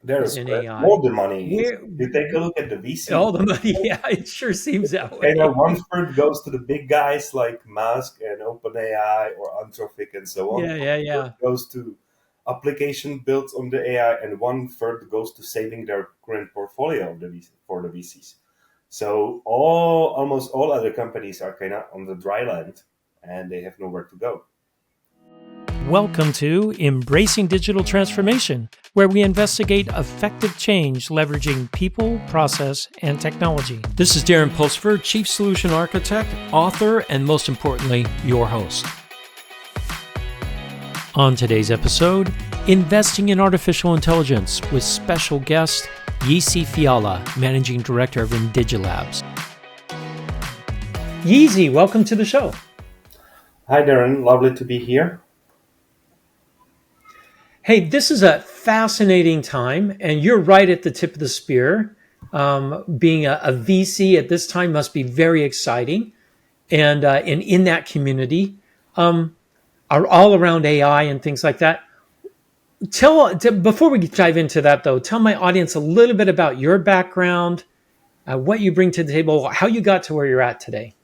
There is is in all AI. the money is. Where You take a look at the VC. all the money? Yeah, it sure seems that Kind of way. one third goes to the big guys like Musk and OpenAI or Anthropic and so on. Yeah, One yeah, third yeah. goes to application built on the AI, and one third goes to saving their current portfolio of the VC, for the VCs. So almost all other companies are kind of on the dry land, and they have nowhere to go. Welcome to Embracing Digital Transformation, where we investigate effective change leveraging people, process, and technology. This is Darren Pulsford, Chief Solution Architect, author, and most importantly, your host. On today's episode, Investing in Artificial Intelligence with special guest Yeezy Fiala, Managing Director of Indigilabs. Yeezy, welcome to the show. Hi, Darren. Lovely to be here. Hey, this is a fascinating time, and you're right at the tip of the spear. Being a VC at this time must be very exciting, and in that community, are all around AI and things like that. Before we dive into that, though, tell my audience a little bit about your background, what you bring to the table, how you got to where you're at today.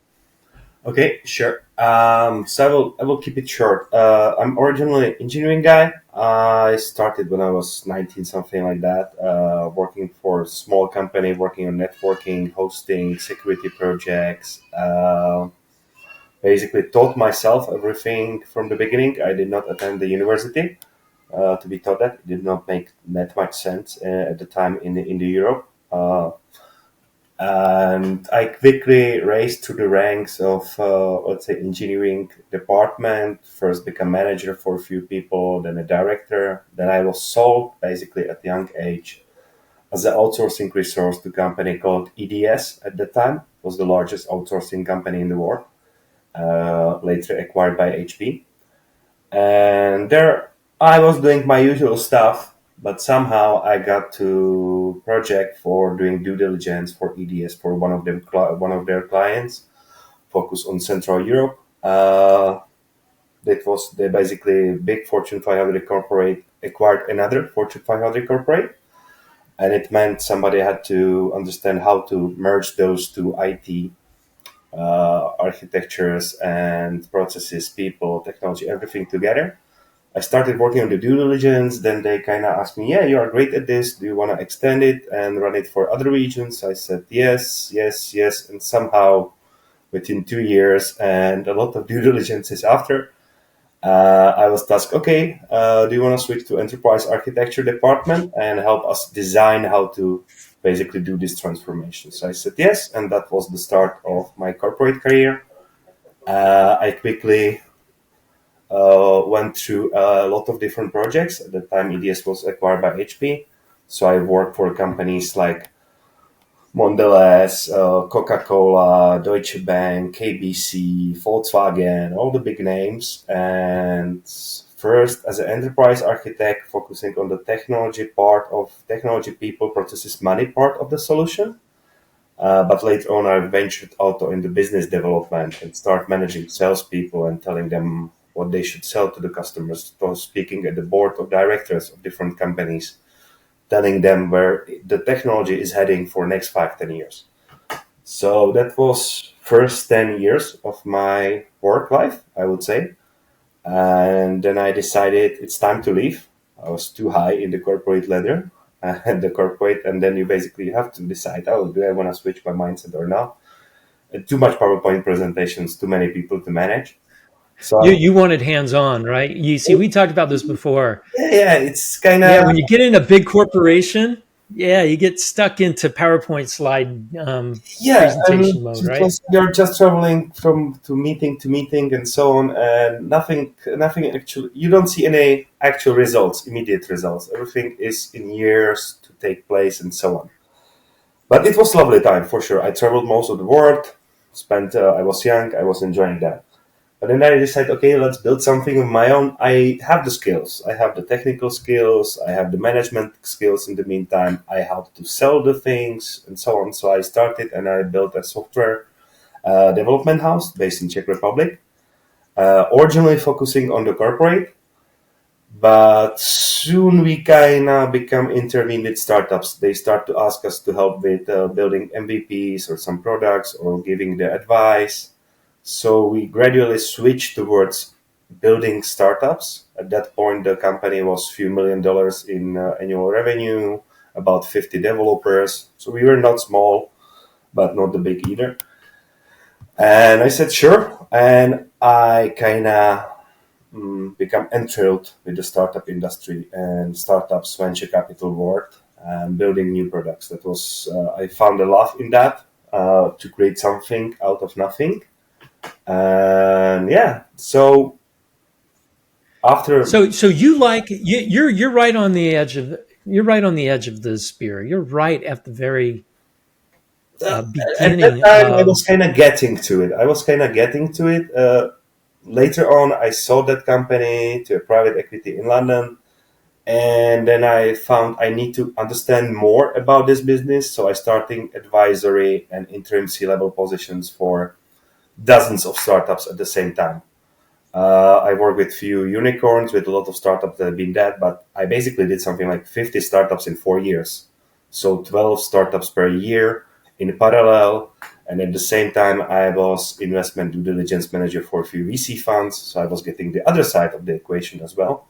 Okay, sure. So I will keep it short. I'm originally an engineering guy. I started when I was 19, something like that, working for a small company, working on networking, hosting, security projects. Basically, taught myself everything from the beginning. I did not attend the university to be taught that. It did not make that much sense at the time in the Europe. And I quickly raised to the ranks of, let's say, engineering department. First, become manager for a few people, then a director. Then I was sold basically at a young age as an outsourcing resource to a company called EDS at the time. It was the largest outsourcing company in the world. Later acquired by HP. And there I was doing my usual stuff, but somehow I got to project for doing due diligence for EDS for one of their clients, focused on Central Europe. That was they basically big Fortune 500 corporate acquired another Fortune 500 corporate, and it meant somebody had to understand how to merge those two IT architectures and processes, people, technology, everything together. I started working on the due diligence. Then they kind of asked me, "Yeah, you are great at this. Do you want to extend it and run it for other regions?" I said, "Yes, yes, yes." And somehow, within 2 years and a lot of due diligences after, I was tasked, "Okay, do you want to switch to enterprise architecture department and help us design how to basically do this transformation?" So I said yes, and that was the start of my corporate career. I quickly went through a lot of different projects. At the time, EDS was acquired by HP. So I worked for companies like Mondelez, Coca-Cola, Deutsche Bank, KBC, Volkswagen, all the big names. And first, as an enterprise architect, focusing on the technology part of technology people, processes, money part of the solution. But later on, I ventured out in the business development and start managing salespeople and telling them what they should sell to the customers. So speaking at the board of directors of different companies, telling them where the technology is heading for next 5, 10 years. So that was first 10 years of my work life, I would say. And then I decided it's time to leave. I was too high in the corporate ladder and the corporate, and then you basically have to decide, oh, do I want to switch my mindset or not? Too much PowerPoint presentations, too many people to manage. You So you wanted hands on, right? You see, we talked about this before. yeah, it's kind of Yeah, when you get in a big corporation, yeah, you get stuck into PowerPoint slide yeah, presentation mode, right? because you're just traveling from to meeting and so on, and nothing actually. You don't see any actual results, immediate results. Everything is in years to take place and so on. But it was lovely time for sure. I traveled most of the world. Spent. I was young. I was enjoying that. But then I decided, okay, let's build something of my own. I have the skills. I have the technical skills. I have the management skills in the meantime. I have to sell the things and so on. So I started and I built a software development house based in Czech Republic, originally focusing on the corporate. But soon we kind of become intervened with startups. They start to ask us to help with building MVPs or some products or giving the advice. So we gradually switched towards building startups. At that point, the company was few $1 million in annual revenue, about 50 developers. So we were not small, but not the big either. And I said, sure. And I kind of become enthralled with the startup industry and startups, venture capital world, and building new products. That was, I found a lot in that to create something out of nothing. And yeah, so after, So you're right on the edge of the spear. You're right at the very at that beginning time, I was of. kind of getting to it. Later on, I sold that company to a private equity in London. And then I found I need to understand more about this business. So I started advisory and interim C-level positions for dozens of startups at the same time. I work with few unicorns, with a lot of startups that have been dead, but I basically did something like 50 startups in 4 years. So 12 startups per year in parallel. And at the same time, I was investment due diligence manager for a few VC funds. So I was getting the other side of the equation as well.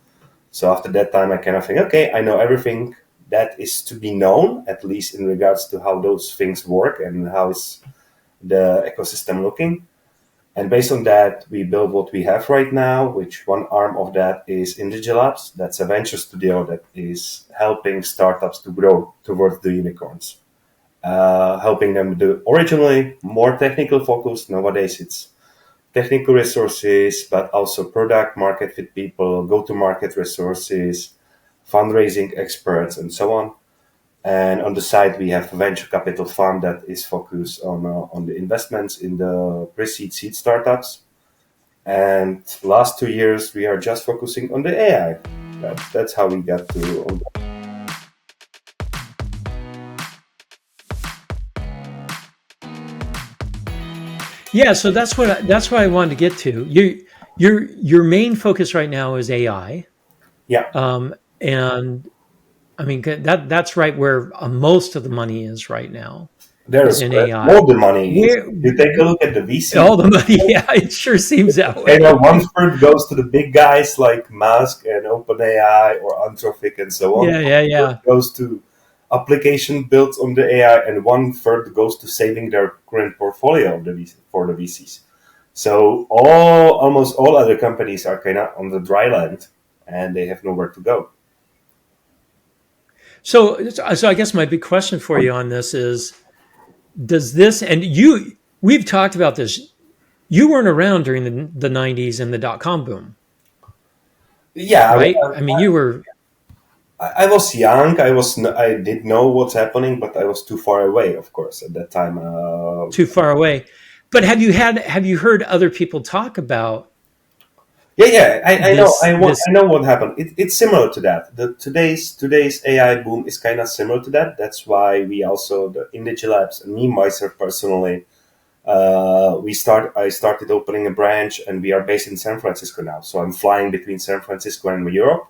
So after that time, I kind of think, okay, I know everything that is to be known, at least in regards to how those things work and how is the ecosystem looking. And based on that, we build what we have right now, which one arm of that is Indigilabs. That's a venture studio that is helping startups to grow towards the unicorns, helping them do originally more technical focus. Nowadays, it's technical resources, but also product market fit people, go to market resources, fundraising experts, and so on. And on the side, we have a venture capital fund that is focused on the investments in the pre-seed seed startups. And last 2 years, we are just focusing on the AI. That's how we got to. Yeah, so that's what I wanted to get to. Your main focus right now is AI, Yeah, and I mean that's right where most of the money is right now there is is in more AI. the money is. Where You take a look at the VC. all the money? Yeah, it sure seems that And way. one third goes to the big guys like Musk and OpenAI or Anthropic and so on. Yeah, yeah, One third yeah. goes to application built on the AI, and one third goes to saving their current portfolio of the for the VCs. So almost all other companies are kind of on the dry land, and they have nowhere to go. So I guess my big question for you on this is: does this and you? We've talked about this. You weren't around during the '90s and the dot-com boom, Yeah, right? I mean, you were I was young. I did know what's happening, but I was too far away, of course, at that time. too far away. But have you heard other people talk about Yeah, yeah, I this? know what happened. It's similar to that. Today's AI boom is kind of similar to that. That's why we also the Indigilabs and me myself personally, I started opening a branch, and we are based in San Francisco now. So I'm flying between San Francisco and Europe,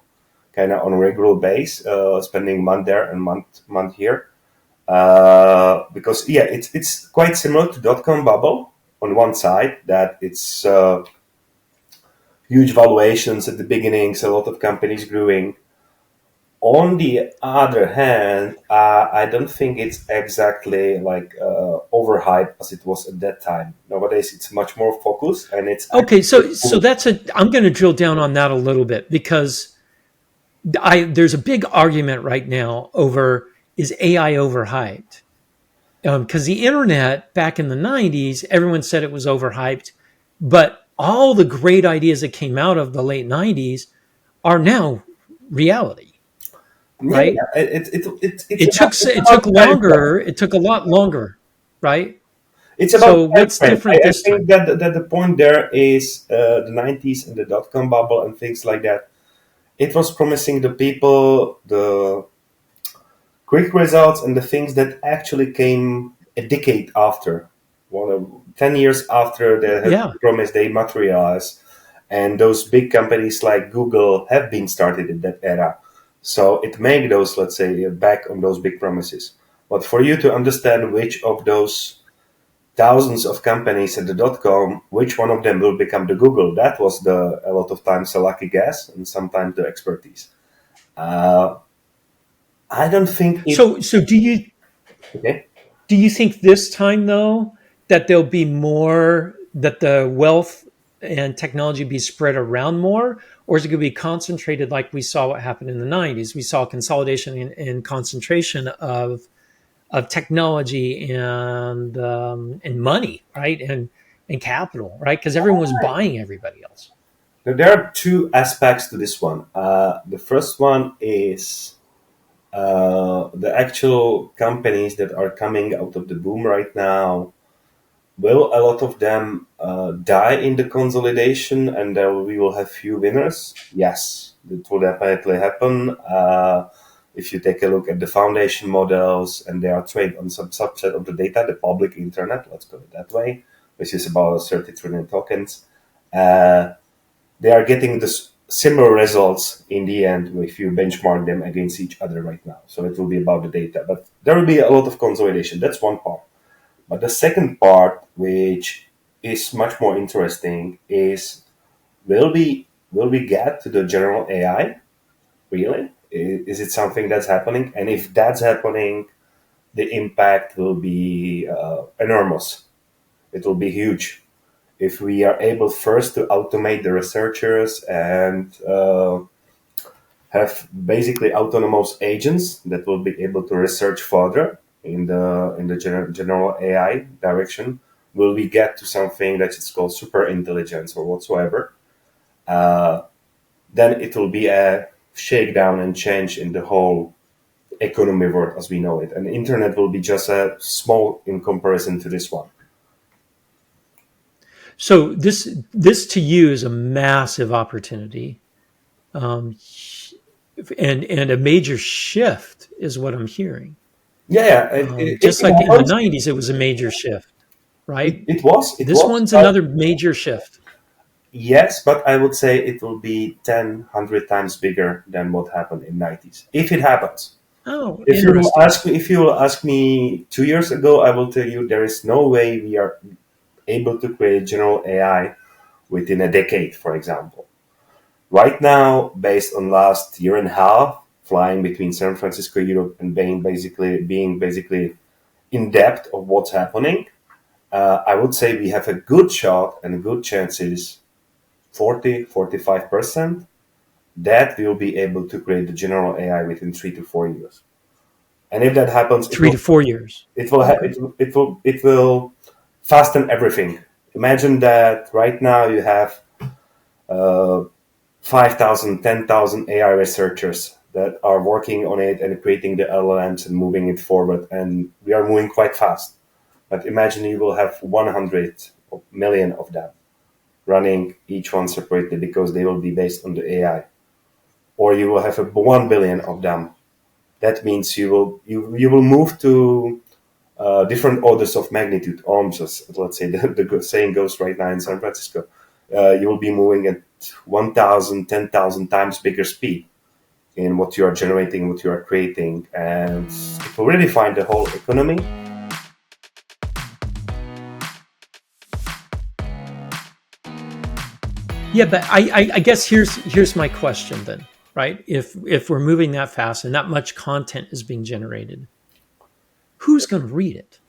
kind of on a regular base, spending month there and month here. Because yeah, it's quite similar to dot-com bubble on one side that it's. Huge valuations at the beginnings, a lot of companies growing. On the other hand, I don't think it's exactly like overhyped as it was at that time. Nowadays, it's much more focused, and it's Okay, actually so that's a. I'm going to drill down on that a little bit because there's a big argument right now over is AI overhyped? Because the internet back in the '90s, everyone said it was overhyped, but all the great ideas that came out of the late '90s are now reality, yeah, right? yeah. It's It about took time frame. longer. It took a lot longer, right? It's about So time what's frame. different I this think time? that the point there is the 90s and the dot-com bubble and things like that. It was promising the people the quick results and the things that actually came a decade after, 10 years after they had Yeah. promised, they materialized. And those big companies like Google have been started in that era. So it makes those, let's say, back on those big promises. But for you to understand which of those thousands of companies at the .com, which one of them will become the Google, that was a lot of times a lucky guess and sometimes the expertise. Uh, I don't think it. So Okay. do you think this time though that there'll be more, that the wealth and technology be spread around more, or is it going to be concentrated like we saw what happened in the 90s? We saw consolidation and concentration of technology and money, right? And capital, right? Because everyone was buying everybody else. Now, there are two aspects to this one. The first one is the actual companies that are coming out of the boom right now. Will a lot of them die in the consolidation, and we will have few winners? Yes, it will definitely happen. If you take a look at the foundation models, and they are trained on some subset of the data, the public internet, let's put it that way, which is about 30 trillion tokens. Uh, they are getting this similar results in the end if you benchmark them against each other right now. So it will be about the data, but there will be a lot of consolidation. That's one part. But the second part, which is much more interesting, is will we get to the general AI? Really? Is it something that's happening? And if that's happening, the impact will be enormous. It will be huge. If we are able first to automate the researchers and have basically autonomous agents that will be able to research further in the general AI direction, will we get to something that is called super intelligence or whatsoever? Uh, then it will be a shakedown and change in the whole economy world as we know it, and the internet will be just a small in comparison to this one. So this to you is a massive opportunity, um, and a major shift is what I'm hearing. Yeah, yeah, if Just it like in the happens, 90s, it was a major shift, it, right? it was, it This was. one's another major shift. Yes, but I would say it will be 10, 100 times bigger than what happened in 90s. If it happens. Oh, If you will interesting. ask me, if you will ask me 2 years ago, I will tell you there is no way we are able to create general AI within a decade, for example. Right now, based on last year and a half, flying between San Francisco, Europe, and being basically in depth of what's happening, I would say we have a good shot and good chances, 40-45%, that we will be able to create the general AI within 3 to 4 years. And if that happens, it Three will to 4 years. it will ha- Okay. it will fasten everything. Imagine that right now you have uh, 5,000, 10,000 AI researchers that are working on it and creating the LLMs and moving it forward, and we are moving quite fast. But imagine you will have 100 million of them running each one separately because they will be based on the AI, or you will have 1 billion of them. That means you will move to different orders of magnitude, arms, as let's say the saying goes right now in San Francisco. You will be moving at 1,000, 10,000 times bigger speed in what you are generating, what you are creating, and it will really find the whole economy. Yeah, but I guess here's my question then, right? If we're moving that fast and that much content is being generated, who's going to read it?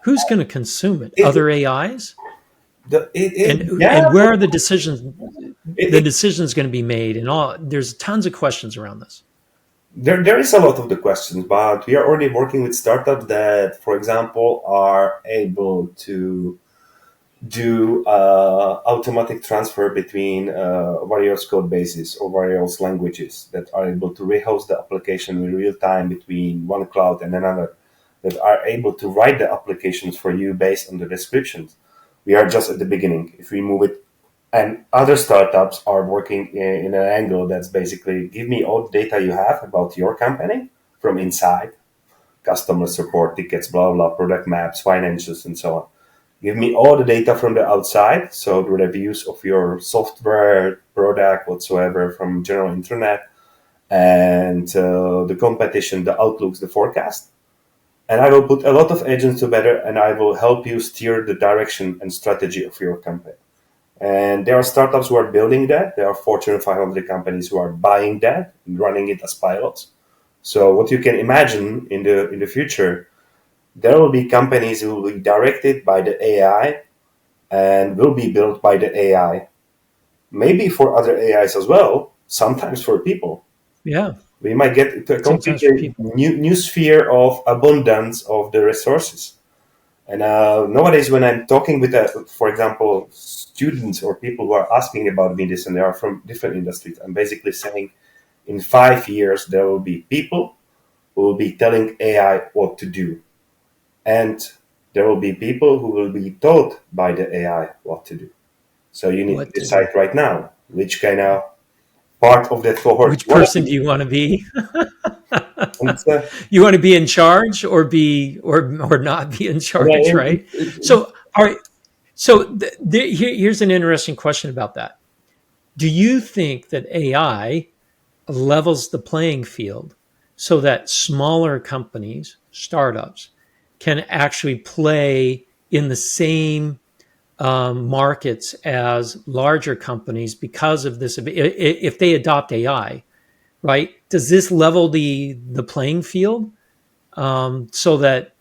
Who's going to consume it? It, Other AIs? yeah, And where are the it, decisions going to be made? And all, there's tons of questions around this. there is a lot of the questions, but we are already working with startups that, for example, are able to do automatic transfer between various code bases or various languages that are able to rehost the application in real time between one cloud and another, that are able to write the applications for you based on the descriptions. We are just at the beginning. If we move it, and other startups are working in an angle that's basically give me all the data you have about your company from inside, customer support tickets, blah blah, product maps, financials, and so on. Give me all the data from the outside, so the reviews of your software, product, whatsoever from general internet, and the competition, the outlooks, the forecast. And I will put a lot of agents together, and I will help you steer the direction and strategy of your company. And there are startups who are building that. There are Fortune 500 companies who are buying that and running it as pilots. So what you can imagine in the future, there will be companies who will be directed by the AI and will be built by the AI. Maybe for other AIs as well. Sometimes for people. Yeah. We might get into a Sometimes for completely people. new sphere of abundance of the resources. And nowadays, when I'm talking with, for example, students or people who are asking about me this, and they are from different industries, I'm basically saying in 5 years, there will be people who will be telling AI what to do. And there will be people who will be taught by the AI what to do. So you need to What to decide do? right now which kind of part of that cohort Which you want to person do be. you want to be? And, You want to be in charge or be or not be in and charge, right? So are here's an interesting question about that. Do you think that AI levels the playing field so that smaller companies, startups, can actually play in the same markets as larger companies because of this? If they adopt AI, right? Does this level the playing field so that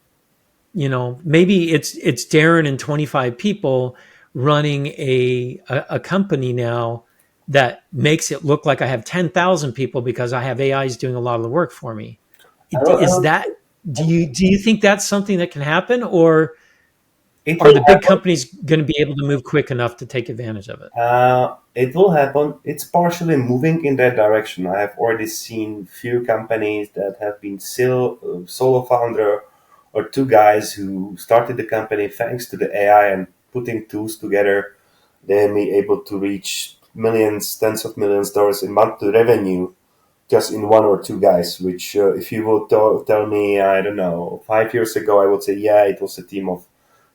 maybe it's Darren and 25 people running a company now that makes it look like I have 10,000 people because I have AIs doing a lot of the work for me. Is uh, that do you think that's something that can happen, or it are will the big happen. companies going to be able to move quick enough to take advantage of it? It will happen. It's partially moving in that direction. I have already seen few companies that have been still solo founder or two guys who started the company thanks to the AI and putting tools together. They may be able to reach millions, tens of millions dollars in monthly revenue just in one or two guys. Which, if you would tell me, I don't know, 5 years ago, I would say, yeah, it was a team of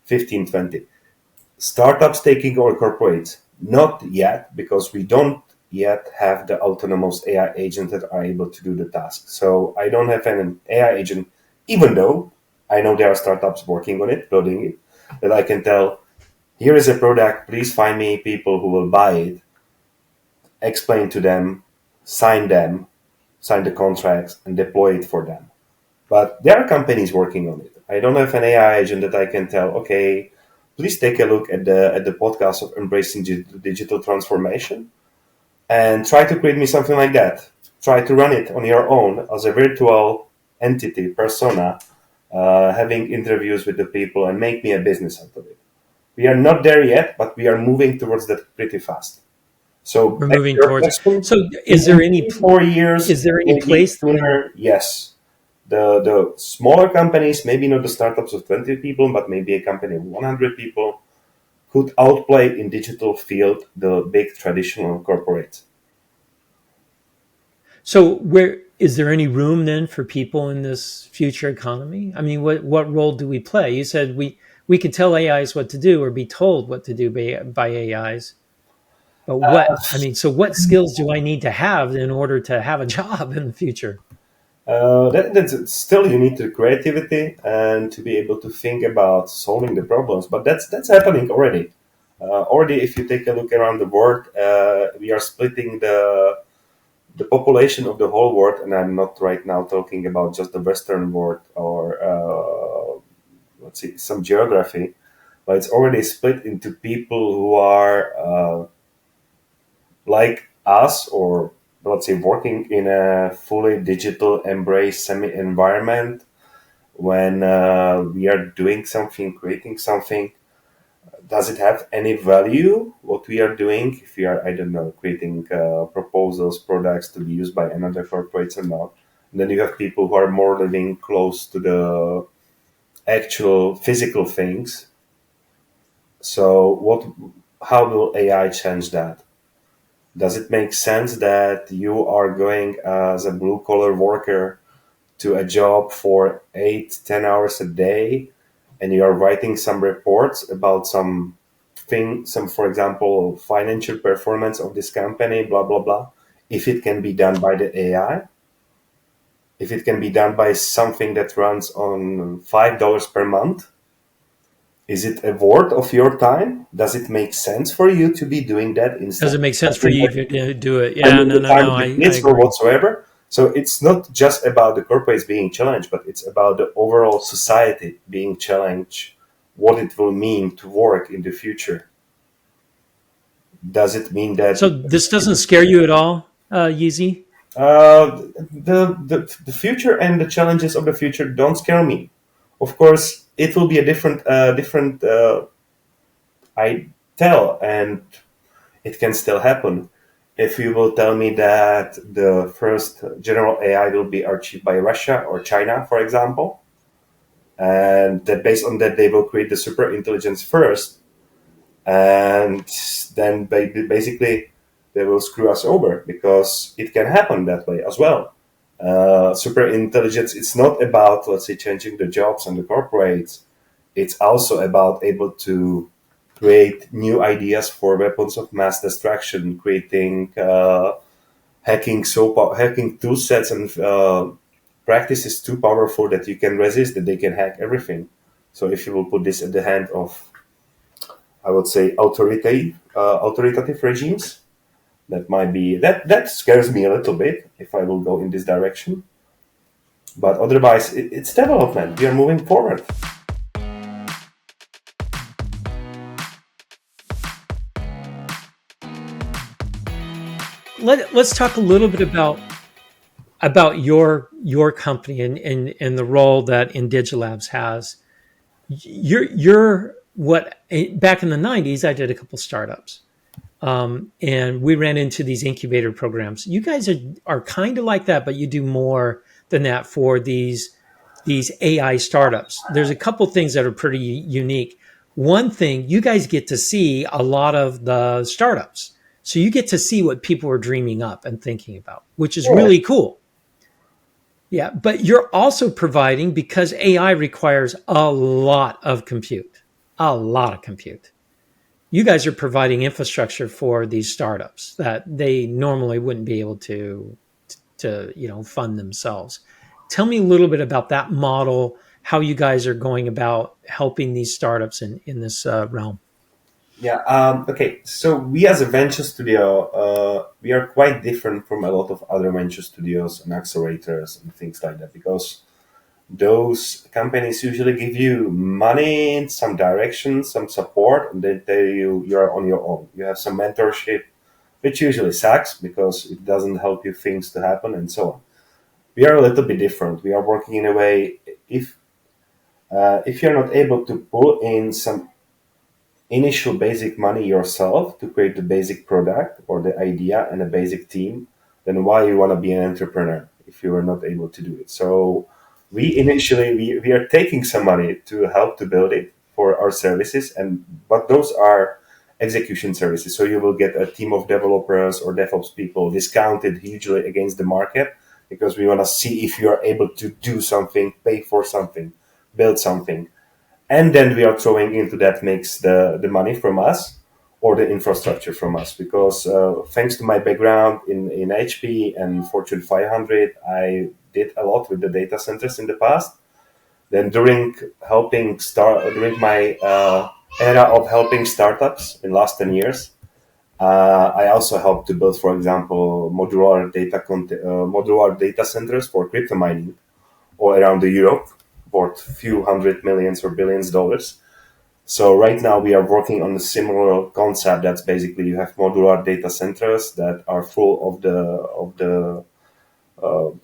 15, 20. Startups taking over corporates, not yet, because we don't yet have the autonomous AI agents that are able to do the task. So I don't have an AI agent, even though I know there are startups working on it, building it, that I can tell, here is a product, please find me people who will buy it, explain to them, sign the contracts, and deploy it for them. But there are companies working on it. I don't have an AI agent that I can tell, okay, please take a look at the podcast of embracing digital transformation and try to create me something like that. Try to run it on your own as a virtual entity, persona, having interviews with the people and make me a business out of it. We are not there yet, but we are moving towards that pretty fast. So We're back to moving your towards it. question, So in 3 4 years, is there any maybe place then? sooner, yes. The smaller companies, maybe not the startups of 20 people, but maybe a company of 100 people, could outplay in digital field the big traditional corporates. So where is there any room then for people in this future economy? I mean, what role do we play? You said we could tell AIs what to do or be told what to do by AIs, but so what skills do I need to have in order to have a job in the future? That's still you need the creativity and to be able to think about solving the problems, but that's happening already. Already, if you take a look around the world, we are splitting the population of the whole world, and I'm not right now talking about just the Western world or let's see some geography, but it's already split into people who are like us, or let's say working in a fully digital embrace semi environment. When we are doing something, creating something, does it have any value what we are doing? If we are, I don't know, creating proposals, products to be used by another corporates or not. And then you have people who are more living close to the actual physical things. So how will AI change that? Does it make sense that you are going as a blue collar worker to a job for 8, 10 hours a day and you are writing some reports about for example, financial performance of this company, blah, blah, blah, if it can be done by the AI, if it can be done by something that runs on $5 per month, is it a worth of your time? Does it make sense for you to be doing that Does instead it make sense for you to do it? Yeah, spending no, the no, time no. with the I kids or agree. whatsoever? So it's not just about the corporates being challenged, but it's about the overall society being challenged, what it will mean to work in the future. Does it mean that So this doesn't scare you at all, Yeezy? the future and the challenges of the future don't scare me? Of course, it will be a different I tell, and it can still happen. If you will tell me that the first general AI will be achieved by Russia or China, for example, and that based on that they will create the super intelligence first, and then basically they will screw us over because it can happen that way as well. Super intelligence, it's not about, let's say, changing the jobs and the corporates. It's also about able to create new ideas for weapons of mass destruction, creating hacking tool sets and practices too powerful that you can resist, that they can hack everything. So if you will put this at the hand of, I would say, authoritative regimes, that might be that scares me a little bit if I will go in this direction. But otherwise, it's development. We are moving forward. Let's talk a little bit about your company and the role that Indigilabs has. You're what back in the '90s, I did a couple startups, and we ran into these incubator programs. You guys are kind of like that, but you do more than that for these AI startups. There's a couple things that are pretty unique. One thing, you guys get to see a lot of the startups. So you get to see what people are dreaming up and thinking about, which is Yeah, really cool. Yeah, but you're also providing, because AI requires a lot of compute. You guys are providing infrastructure for these startups that they normally wouldn't be able to fund themselves. Tell me a little bit about that model, how you guys are going about helping these startups in this realm. yeah. Okay, so we as a venture studio, we are quite different from a lot of other venture studios and accelerators and things like that because those companies usually give you money, some direction, some support, and they tell you you're on your own. You have some mentorship, which usually sucks because it doesn't help you things to happen and so on. We are a little bit different. We are working in a way if you're not able to pull in some initial basic money yourself to create the basic product or the idea and a basic team, then why you want to be an entrepreneur if you are not able to do it? So we are taking some money to help to build it for our services, and but those are execution services. So you will get a team of developers or DevOps people discounted hugely against the market because we want to see if you are able to do something, pay for something, build something, and then we are throwing into that mix the money from us or the infrastructure from us because thanks to my background in HP and Fortune 500, I did a lot with the data centers in the past. Then during my era of helping startups in last 10 years, I also helped to build, for example, modular data centers for crypto mining all around the Europe, worth few hundred millions or billions dollars. So right now we are working on a similar concept. That's basically you have modular data centers that are full of the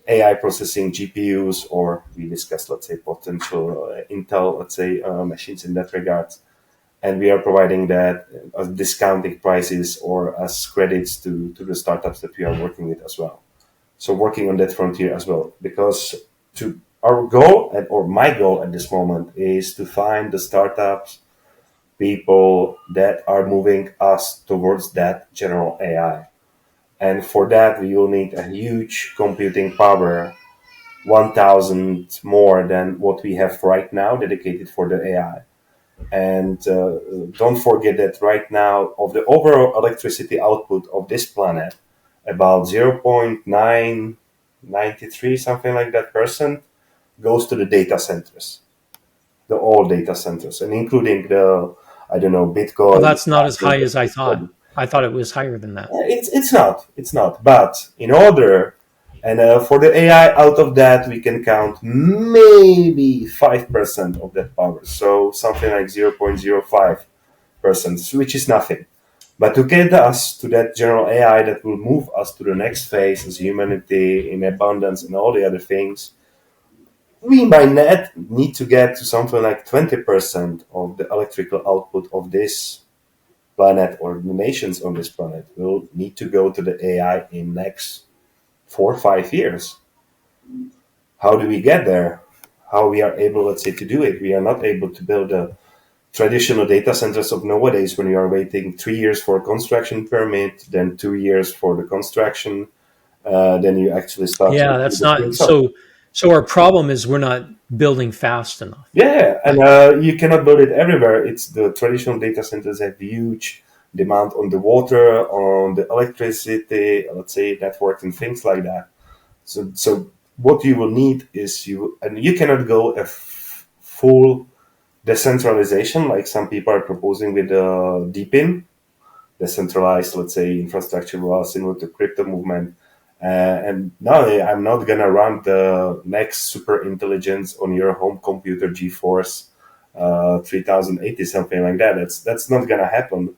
AI processing GPUs, or we discussed, let's say, potential Intel, let's say, machines in that regard. And we are providing that as discounting prices or as credits to the startups that we are working with as well. So working on that frontier as well, because to our goal or my goal at this moment is to find the startups, people that are moving us towards that general AI. And for that, we will need a huge computing power 1,000 more than what we have right now dedicated for the AI. And don't forget that right now, of the overall electricity output of this planet, about 0.993, something like that, percent goes to the data centers, the all data centers, and including the, I don't know, Oh, Bitcoin. that's not as high as I thought. I thought it was higher than that. It's not. But in order, and for the AI, out of that we can count maybe 5% of that power. So something like 0.05%, which is nothing. But to get us to that general AI that will move us to the next phase as humanity in abundance and all the other things, we might net need to get to something like 20% of the electrical output of this planet, or the nations on this planet will need to go to the AI in next 4 or 5 years. How do we get there? How we are able, let's say, to do it? We are not able to build the traditional data centers of nowadays when you are waiting 3 years for a construction permit, then 2 years for the construction, then you actually start to Yeah, do that's the not things up. so. So our problem is we're not building fast enough, Yeah, and right? you cannot build it everywhere. It's the traditional data centers have huge demand on the water, on the electricity, let's say network and things like that. So what you will need is you cannot go full decentralization like some people are proposing with DeepIn, decentralized, let's say, infrastructure was similar to crypto movement. And no, I'm not gonna run the next super intelligence on your home computer GeForce 3080, something like that. That's not gonna happen.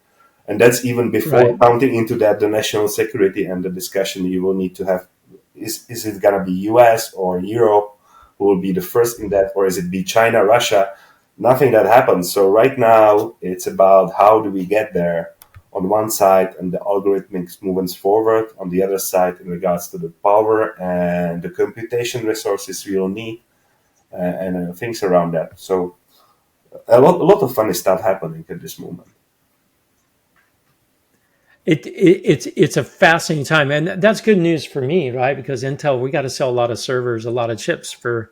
And that's even before Right. counting into that the national security and the discussion you will need to have. Is it gonna be US or Europe who will be the first in that, or is it be China, Russia? Nothing that happens. So right now it's about how do we get there on one side and the algorithmic movements forward, on the other side in regards to the power and the computation resources we will need, and things around that. So a lot of funny stuff happening at this moment. It's a fascinating time, and that's good news for me, right? Because Intel, we got to sell a lot of servers, a lot of chips for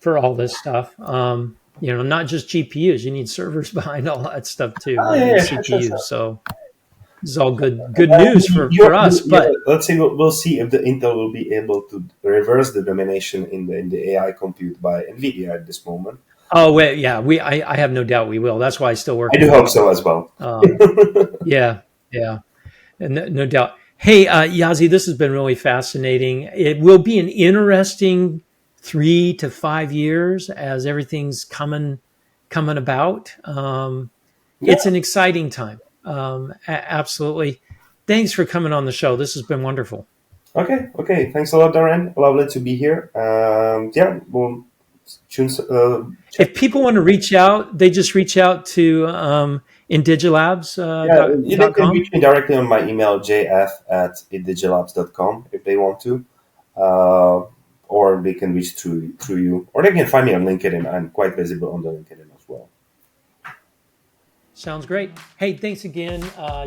all this stuff. Not just GPUs. You need servers behind all that stuff too, Oh right? yeah, And yeah, sure, sure, CPUs. sure. So this is all good news for us. Yeah, But let's see. We'll see if the Intel will be able to reverse the domination in the AI compute by Nvidia at this moment. oh wait, yeah, I have no doubt we will. That's why I still work I in do hope Intel. so as well. Yeah, yeah. And no doubt. Hey, Yazi, this has been really fascinating. It will be an interesting 3 to 5 years as everything's coming about. Yeah. It's an exciting time. Absolutely. Thanks for coming on the show. This has been wonderful. Okay. Okay. Thanks a lot, Darren. Lovely to be here. Yeah. We'll choose. Check. If people want to reach out, they just reach out to Indigilabs Yeah. They dot can reach com. me directly on my email jf@indigilabs.com if they want to. Uh, or they can reach through you, or they can find me on LinkedIn. I'm quite visible on the LinkedIn as well. Sounds great. Hey, thanks again,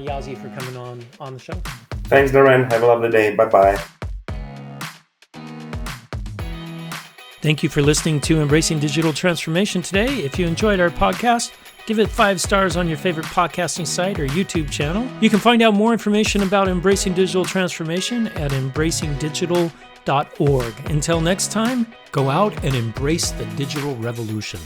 Yazi, for coming on the show. Thanks, Darren. Have a lovely day. Bye bye. Thank you for listening to Embracing Digital Transformation today. If you enjoyed our podcast, give it 5 stars on your favorite podcasting site or YouTube channel. You can find out more information about Embracing Digital Transformation at embracingdigital.org. Until next time, go out and embrace the digital revolution.